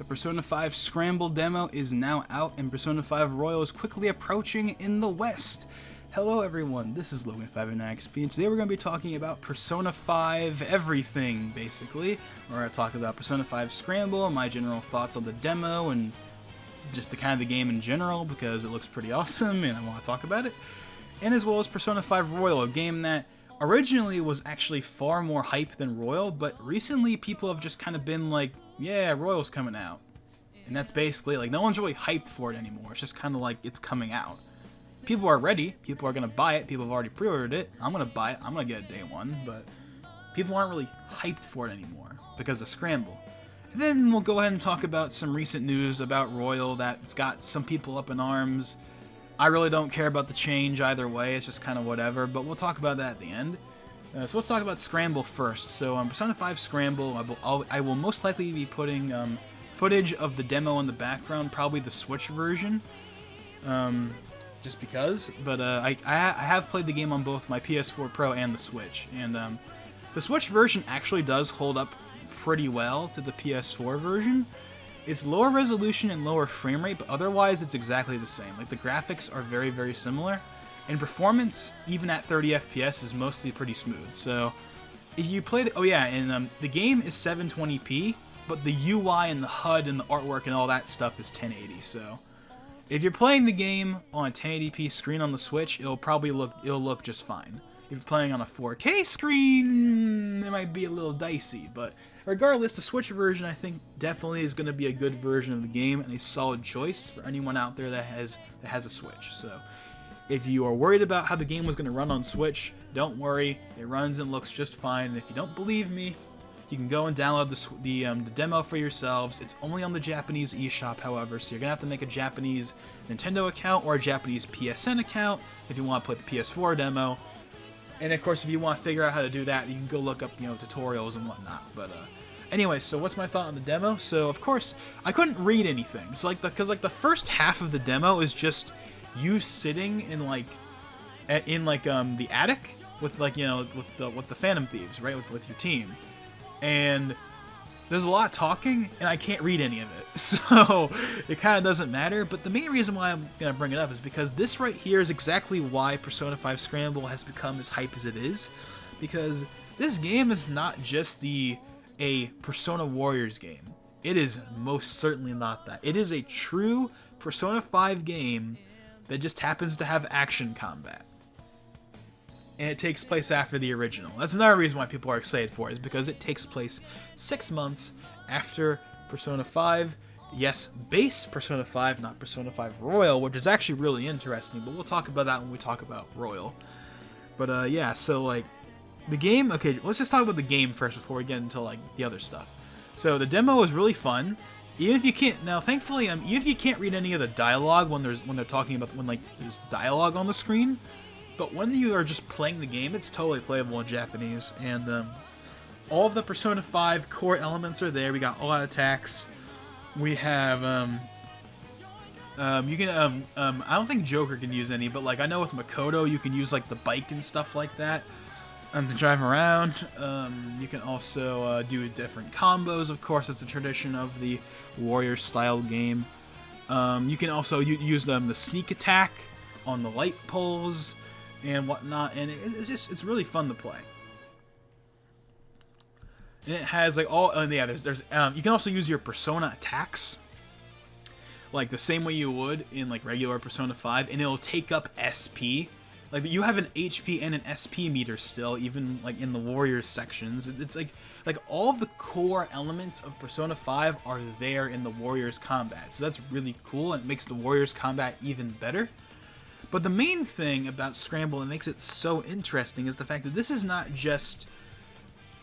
The Persona 5 Scramble demo is now out, and Persona 5 Royal is quickly approaching in the West. Hello everyone, this is Logan589XP, and today we're going to be talking about Persona 5 everything, basically. We're going to talk about Persona 5 Scramble, my general thoughts on the demo, and just the kind of the game in general, because it looks pretty awesome, and I want to talk about it. And as well as Persona 5 Royal, a game that originally was actually far more hype than Royal, but recently people have just kind of been like, yeah, Royal's coming out. And that's basically, like, no one's really hyped for it anymore. It's just kind of like, it's coming out. People are ready. People are going to buy it. People have already pre-ordered it. I'm going to buy it. I'm going to get it day one. But people aren't really hyped for it anymore because of Scramble. And then we'll go ahead and talk about some recent news about Royal that's got some people up in arms. I really don't care about the change either way. It's just kind of whatever. But we'll talk about that at the end. So let's talk about Scramble first. So Persona 5 Scramble, I will most likely be putting footage of the demo in the background, probably the Switch version, just because. But I have played the game on both my PS4 Pro and the Switch, and the Switch version actually does hold up pretty well to the PS4 version. It's lower resolution and lower frame rate, but otherwise it's exactly the same. Like, the graphics are very, very similar. And performance, even at 30 FPS, is mostly pretty smooth. So, if you play the game is 720p, but the UI and the HUD and the artwork and all that stuff is 1080. So, if you're playing the game on a 1080p screen on the Switch, it'll look just fine. If you're playing on a 4K screen, it might be a little dicey. But regardless, the Switch version, I think, definitely is going to be a good version of the game and a solid choice for anyone out there that has a Switch. So, if you are worried about how the game was going to run on Switch, don't worry. It runs and looks just fine. And if you don't believe me, you can go and download the demo for yourselves. It's only on the Japanese eShop, however, so you're going to have to make a Japanese Nintendo account or a Japanese PSN account if you want to play the PS4 demo. And of course, if you want to figure out how to do that, you can go look up, tutorials and whatnot. But anyway, so what's my thought on the demo? So of course, I couldn't read anything. So because the first half of the demo is just you sitting in the attic with with the Phantom Thieves, right, with your team, and there's a lot of talking and I can't read any of it, so it kind of doesn't matter. But the main reason why I'm gonna bring it up is because this right here is exactly why Persona 5 Scramble has become as hype as it is, because this game is not just a Persona Warriors game. It is most certainly not that. It is a true Persona 5 game that just happens to have action combat. And it takes place after the original. That's another reason why people are excited for it, is because it takes place 6 months after Persona 5. Yes, base Persona 5, not Persona 5 Royal, which is actually really interesting, but we'll talk about that when we talk about Royal. But yeah, so the game, okay, let's just talk about the game first before we get into the other stuff. So the demo is really fun. Even if you can't, now thankfully, even if you can't read any of the dialogue when they're talking about, when there's dialogue on the screen, but when you are just playing the game, it's totally playable in Japanese. And all of the Persona 5 core elements are there. We got all out attacks. We have you can I don't think Joker can use any, but I know with Makoto you can use the bike and stuff like that to drive around. You can also do different combos. Of course, it's a tradition of the warrior style game. You can also use the sneak attack on the light poles and whatnot, and it's really fun to play. And it has there's you can also use your Persona attacks the same way you would in regular Persona 5, and it'll take up SP. You have an HP and an SP meter still, even in the Warriors sections. It's like all of the core elements of Persona 5 are there in the Warriors combat. So that's really cool, and it makes the Warriors combat even better. But the main thing about Scramble that makes it so interesting is the fact that this is not just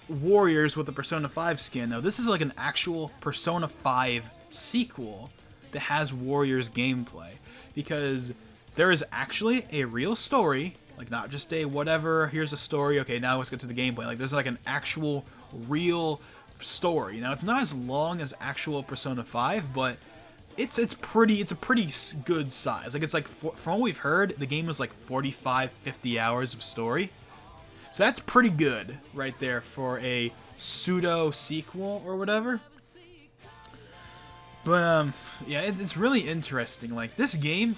Warriors with a Persona 5 skin. No, this is an actual Persona 5 sequel that has Warriors gameplay, because there is actually a real story, not just a whatever, here's a story, okay, now let's get to the gameplay. There's an actual real story. Now, it's not as long as actual Persona 5, but it's a pretty good size. From what we've heard, the game is 45-50 hours of story. So that's pretty good right there for a pseudo sequel or whatever. But yeah, it's really interesting. Like this game,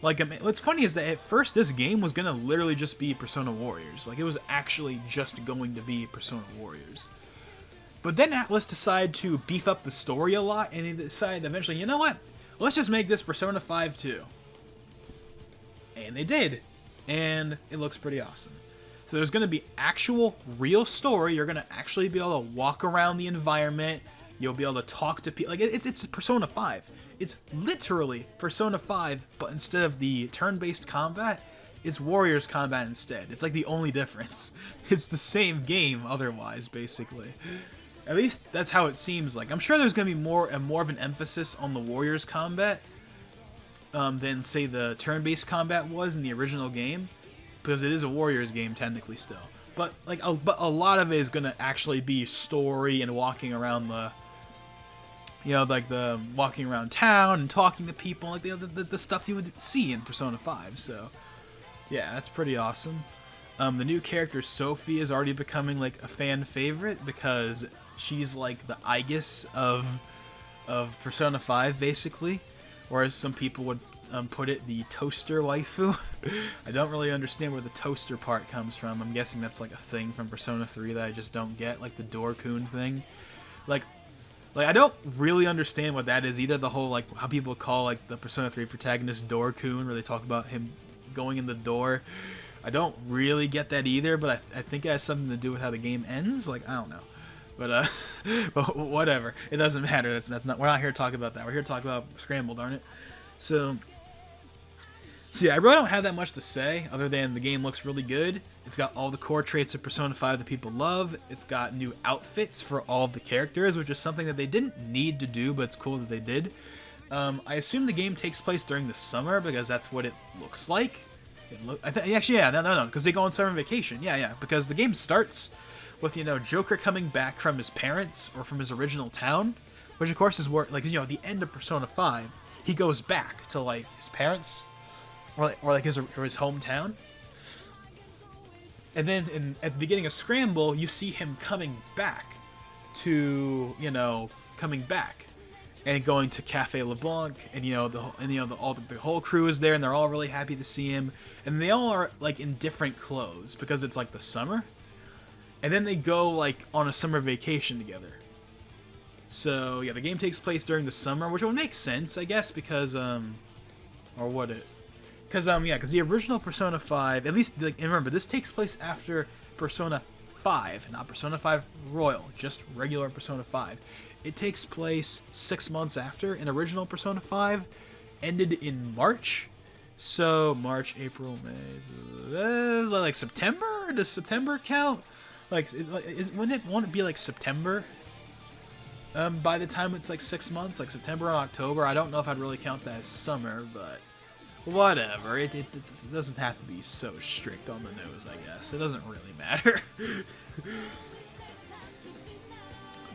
like what's funny is that at first this game was gonna literally just be Persona Warriors. Like it was actually just going to be Persona Warriors. But then Atlas decided to beef up the story a lot, and they decided eventually, you know what? Let's just make this Persona 5 too. And they did. And it looks pretty awesome. So there's going to be actual, real story. You're going to actually be able to walk around the environment. You'll be able to talk to people. Like, it's Persona 5. It's literally Persona 5, but instead of the turn-based combat, it's Warriors combat instead. It's like the only difference. It's the same game otherwise, basically. At least that's how it seems like. I'm sure there's going to be more of an emphasis on the Warriors combat than, say, the turn-based combat was in the original game, because it is a Warriors game technically still. But like, but a lot of it is going to actually be story and walking around the, you know, like the walking around town and talking to people, like the stuff you would see in Persona 5. So yeah, that's pretty awesome. The new character Sophie is already becoming like a fan favorite because she's like the Aegis of Persona 5 basically, or as some people would put it, the toaster waifu. I don't really understand where the toaster part comes from. I'm guessing that's like a thing from Persona 3 that I just don't get, like the Door-kun thing. Like I don't really understand what that is either. The whole like how people call like the Persona 3 protagonist Door-kun, where they talk about him going in the door. I don't really get that either, but I think it has something to do with how the game ends. Like I don't know. But but whatever. It doesn't matter. That's not. We're not here to talk about that. We're here to talk about Scramble, darn it. So yeah, I really don't have that much to say other than the game looks really good. It's got all the core traits of Persona 5 that people love. It's got new outfits for all of the characters, which is something that they didn't need to do, but it's cool that they did. I assume the game takes place during the summer because that's what it looks like. Actually, yeah, no, because they go on summer vacation. Yeah, because the game starts with, you know, Joker coming back from his parents or from his original town, which of course is where, like, you know, at the end of Persona 5, he goes back to like his parents or his hometown. And then at the beginning of Scramble, you see him coming back to, you know, and going to Cafe LeBlanc, and you know the whole crew is there, and they're all really happy to see him, and they all are like in different clothes because it's like the summer. And then they go like on a summer vacation together. So yeah, the game takes place during the summer, which would make sense, I guess, because because the original Persona 5, at least, like, and remember, this takes place after Persona 5, not Persona 5 Royal, just regular Persona 5. It takes place 6 months after, and original Persona 5 ended in March. So March, April, May, is like September? Does September count? Like, won't it be like September? By the time it's like 6 months, like September or October. I don't know if I'd really count that as summer, but whatever. It doesn't have to be so strict on the nose, I guess. It doesn't really matter.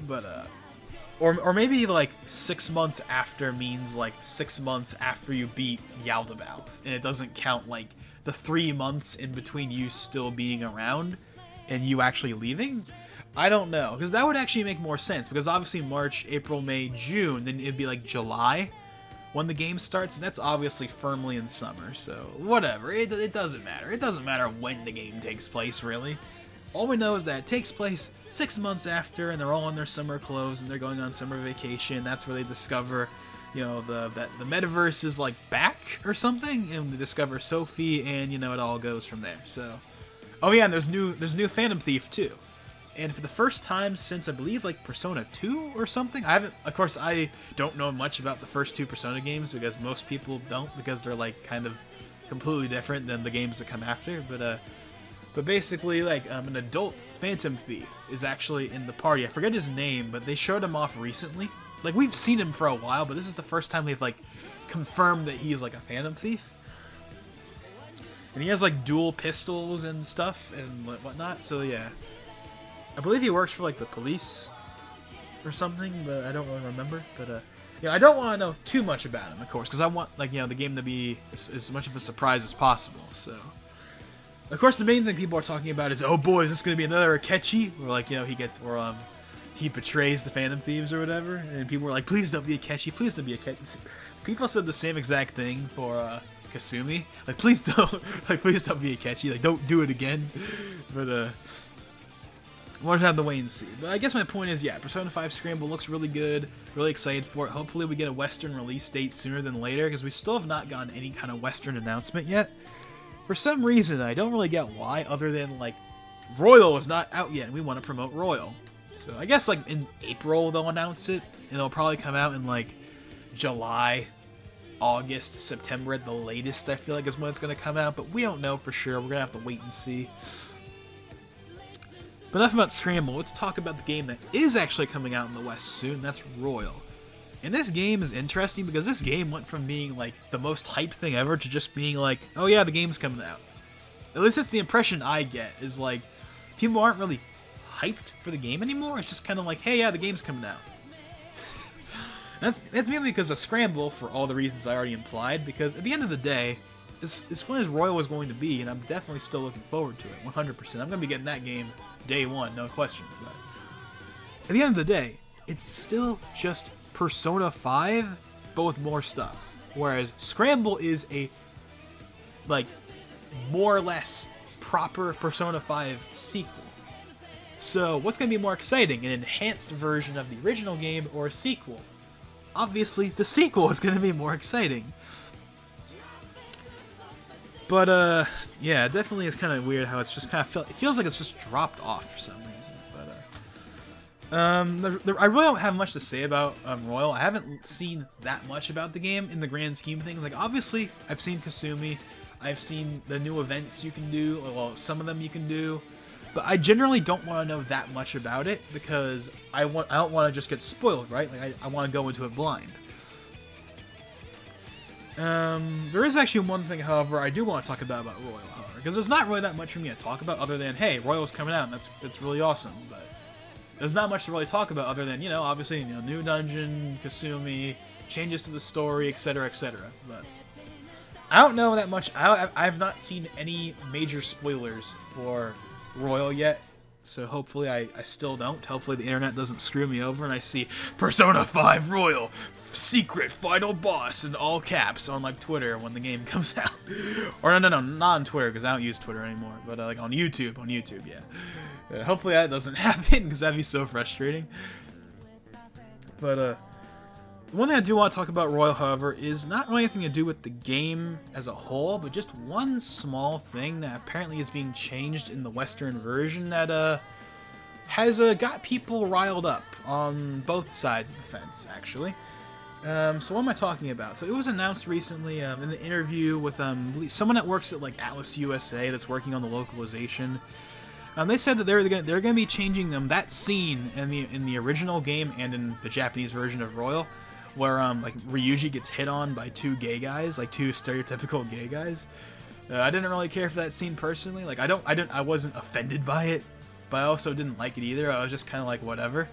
But or maybe like 6 months after means like 6 months after you beat Yaldabaoth, and it doesn't count like the 3 months in between you still being around and you actually leaving. I don't know, because that would actually make more sense, because obviously March, April, May, June, then it'd be like July when the game starts, and that's obviously firmly in summer, so whatever, it doesn't matter. It doesn't matter when the game takes place, really. All we know is that it takes place 6 months after, and they're all in their summer clothes, and they're going on summer vacation. That's where they discover, you know, that the metaverse is like back or something, and they discover Sophie, and you know, it all goes from there. So, oh yeah, and there's new Phantom Thief too. And for the first time since, I believe, like Persona 2 or something, of course, I don't know much about the first 2 Persona games, because most people don't, because they're like kind of completely different than the games that come after. But basically, like, an adult Phantom Thief is actually in the party. I forget his name, but they showed him off recently. Like, we've seen him for a while, but this is the first time they've like confirmed that he's like a Phantom Thief. And he has like dual pistols and stuff and whatnot, so yeah. I believe he works for like the police or something, but I don't really remember. But yeah, I don't want to know too much about him, of course, because I want, like, you know, the game to be as much of a surprise as possible. So, of course, the main thing people are talking about is, oh boy, is this going to be another Akechi? Or like, you know, he betrays the Phantom Thieves or whatever, and people were like, please don't be Akechi, please don't be Akechi. People said the same exact thing for Kasumi, like please don't be Akechi, like don't do it again. But we'll have to wait and see. But I guess my point is, yeah, Persona 5 Scramble looks really good, really excited for it. Hopefully we get a Western release date sooner than later, because we still have not gotten any kind of Western announcement yet. For some reason, I don't really get why, other than like Royal is not out yet and we want to promote Royal. So I guess like in April they'll announce it, and it'll probably come out in like July, August, September at the latest, I feel like is when it's going to come out, but we don't know for sure. We're going to have to wait and see. But enough about Scramble, let's talk about the game that is actually coming out in the West soon, that's Royal. And this game is interesting because this game went from being like the most hyped thing ever to just being like, oh yeah, the game's coming out. At least that's the impression I get, is like, people aren't really hyped for the game anymore. It's just kind of like, hey, yeah, the game's coming out. That's mainly because of Scramble, for all the reasons I already implied, because at the end of the day, as fun as Royal was going to be, and I'm definitely still looking forward to it, 100%. I'm going to be getting that game day one, no question. But at the end of the day, it's still just Persona 5, but with more stuff. Whereas Scramble is a, like, more or less proper Persona 5 sequel. So what's going to be more exciting, an enhanced version of the original game or a sequel? Obviously, the sequel is going to be more exciting. But, yeah, it definitely is kind of weird how it's just kind of it feels like it's just dropped off for some reason. But, I really don't have much to say about Royal. I haven't seen that much about the game in the grand scheme of things. Like, obviously, I've seen Kasumi. I've seen the new events you can do. Well, some of them you can do. But I generally don't want to know that much about it because I don't want to just get spoiled, right? Like, I want to go into it blind. There is actually one thing, however, I do want to talk about Royal, however, because there's not really that much for me to talk about other than, hey, Royal's coming out, and it's really awesome, but there's not much to really talk about other than, you know, obviously, you know, new dungeon, Kasumi, changes to the story, etc., etc., but I don't know that much. I've not seen any major spoilers for Royal yet, so hopefully I still don't. Hopefully the internet doesn't screw me over and I see Persona 5 Royal secret final boss in all caps on like Twitter when the game comes out. Or no, not on Twitter because I don't use Twitter anymore, but like on YouTube, yeah. Hopefully that doesn't happen because that'd be so frustrating. But one thing I do want to talk about Royal, however, is not really anything to do with the game as a whole, but just one small thing that apparently is being changed in the Western version that has got people riled up on both sides of the fence, actually. So what am I talking about? So it was announced recently in an interview with someone that works at like Atlas USA that's working on the localization. They said that they're going to be changing that scene in the original game and in the Japanese version of Royal, where like Ryuji gets hit on by two gay guys, like two stereotypical gay guys. I didn't really care for that scene personally. Like I wasn't offended by it, but I also didn't like it either. I was just kind of like whatever.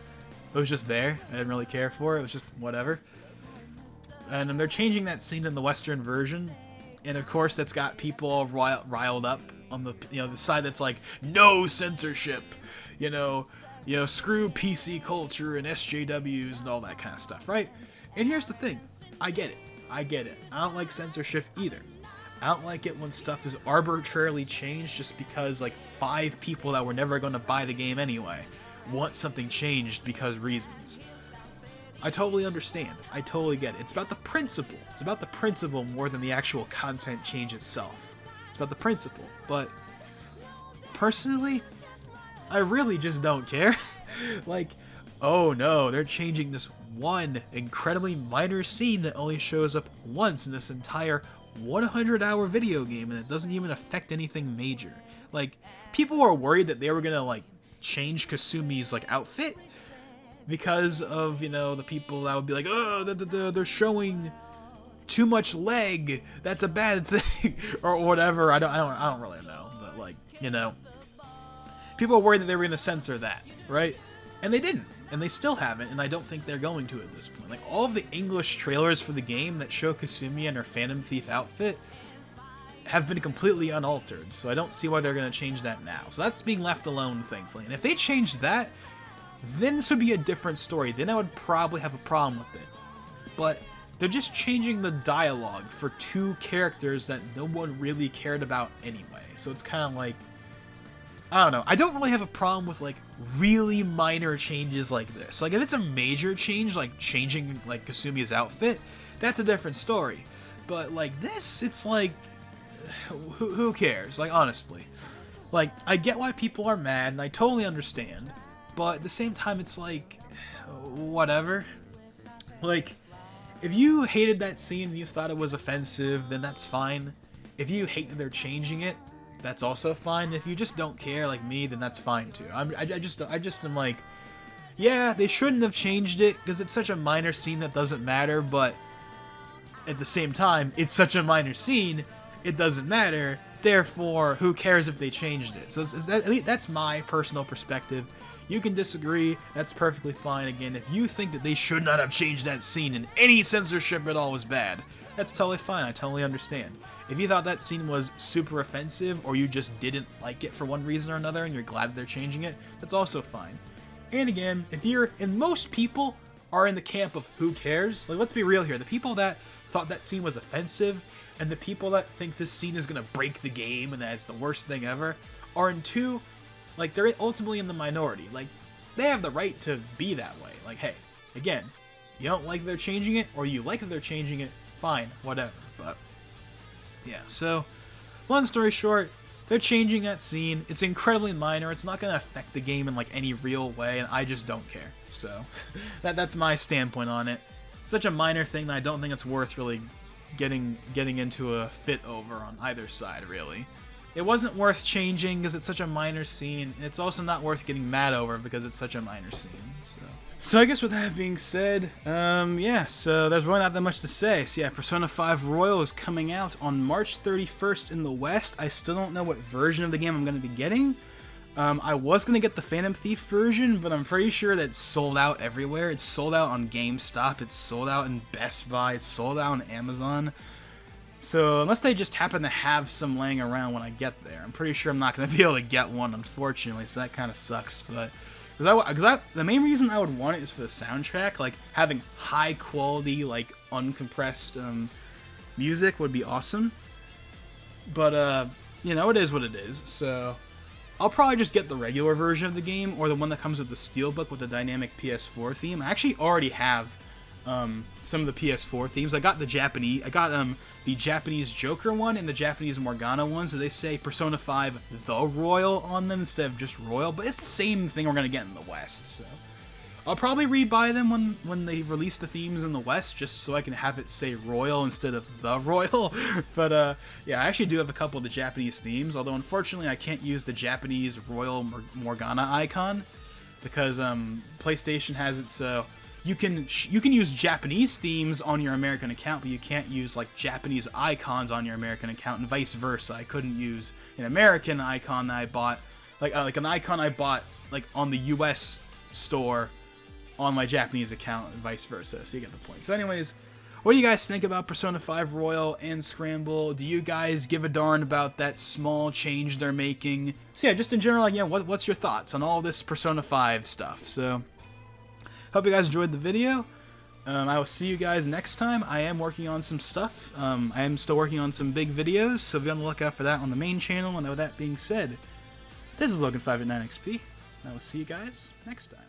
It was just there. I didn't really care for it. It was just whatever. And they're changing that scene in the Western version, and of course that's got people all riled up on the the side that's like no censorship, screw PC culture and SJWs and all that kind of stuff, right? And here's the thing, I get it. I don't like censorship either. I don't like it when stuff is arbitrarily changed just because like 5 people that were never going to buy the game anyway want something changed because reasons. I totally understand. I totally get it. It's about the principle. It's about the principle more than the actual content change itself. It's about the principle. But personally, I really just don't care. Like, oh no, they're changing this one incredibly minor scene that only shows up once in this entire 100-hour video game, and it doesn't even affect anything major. Like, people were worried that they were gonna like change Kasumi's like outfit because of the people that would be like, oh, they're showing too much leg, that's a bad thing, or whatever. I don't really know, but like people were worried that they were gonna censor that, right? And they didn't, and they still haven't, and I don't think they're going to at this point. Like, all of the English trailers for the game that show Kasumi and her Phantom Thief outfit have been completely unaltered, so I don't see why they're going to change that now. So that's being left alone, thankfully. And if they change that, then this would be a different story. Then I would probably have a problem with it. But they're just changing the dialogue for two characters that no one really cared about anyway. So it's kind of like, I don't know. I don't really have a problem with like really minor changes like this. Like if it's a major change, like changing like Kasumi's outfit, that's a different story. But like this, it's like, who cares? Like honestly, like I get why people are mad, and I totally understand. But at the same time, it's like, whatever. Like, if you hated that scene and you thought it was offensive, then that's fine. If you hate that they're changing it, that's also fine. If you just don't care like me, then that's fine too. I just am like, yeah, they shouldn't have changed it because it's such a minor scene that doesn't matter. But at the same time, it's such a minor scene, it doesn't matter. Therefore, who cares if they changed it? So that's my personal perspective. You can disagree, that's perfectly fine. Again, if you think that they should not have changed that scene and any censorship at all was bad, that's totally fine, I totally understand. If you thought that scene was super offensive, or you just didn't like it for one reason or another and you're glad that they're changing it, that's also fine. And again, and most people are in the camp of who cares. Like, let's be real here, the people that thought that scene was offensive, and the people that think this scene is gonna break the game and that it's the worst thing ever, are in two, like, they're ultimately in the minority. Like, they have the right to be that way. Like, hey, again, you don't like they're changing it, or you like that they're changing it, fine, whatever. But, yeah, so, long story short, they're changing that scene. It's incredibly minor. It's not going to affect the game in, like, any real way, and I just don't care. So, that's my standpoint on it. It's such a minor thing that I don't think it's worth really getting into a fit over on either side, really. It wasn't worth changing because it's such a minor scene, and it's also not worth getting mad over because it's such a minor scene. So I guess with that being said, yeah, so there's really not that much to say. So yeah, Persona 5 Royal is coming out on March 31st in the West. I still don't know what version of the game I'm going to be getting. I was going to get the Phantom Thief version, but I'm pretty sure that it's sold out everywhere. It's sold out on GameStop, it's sold out in Best Buy, it's sold out on Amazon. So unless they just happen to have some laying around when I get there, I'm pretty sure I'm not going to be able to get one, unfortunately, so that kind of sucks. But because the main reason I would want it is for the soundtrack. Like, having high quality, like, uncompressed music would be awesome. But, you know, it is what it is, so I'll probably just get the regular version of the game, or the one that comes with the Steelbook with the dynamic PS4 theme. I actually already have some of the PS4 themes. I got the Japanese Joker one and the Japanese Morgana one, so they say Persona 5 The Royal on them instead of just Royal, but it's the same thing we're going to get in the West, so I'll probably rebuy them when they release the themes in the West, just so I can have it say Royal instead of The Royal. But yeah, I actually do have a couple of the Japanese themes, although unfortunately I can't use the Japanese Royal Morgana icon because PlayStation has it so you can use Japanese themes on your American account, but you can't use like Japanese icons on your American account, and vice versa. I couldn't use an American icon that I bought, like an icon I bought like on the US store on my Japanese account, and vice versa. So you get the point. So anyways, what do you guys think about Persona 5 Royal and Scramble? Do you guys give a darn about that small change they're making? So yeah, just in general, like, yeah, what's your thoughts on all this Persona 5 stuff? So hope you guys enjoyed the video. I will see you guys next time. I am working on some stuff. I am still working on some big videos, so be on the lookout for that on the main channel. And with that being said, this is Logan589XP. I will see you guys next time.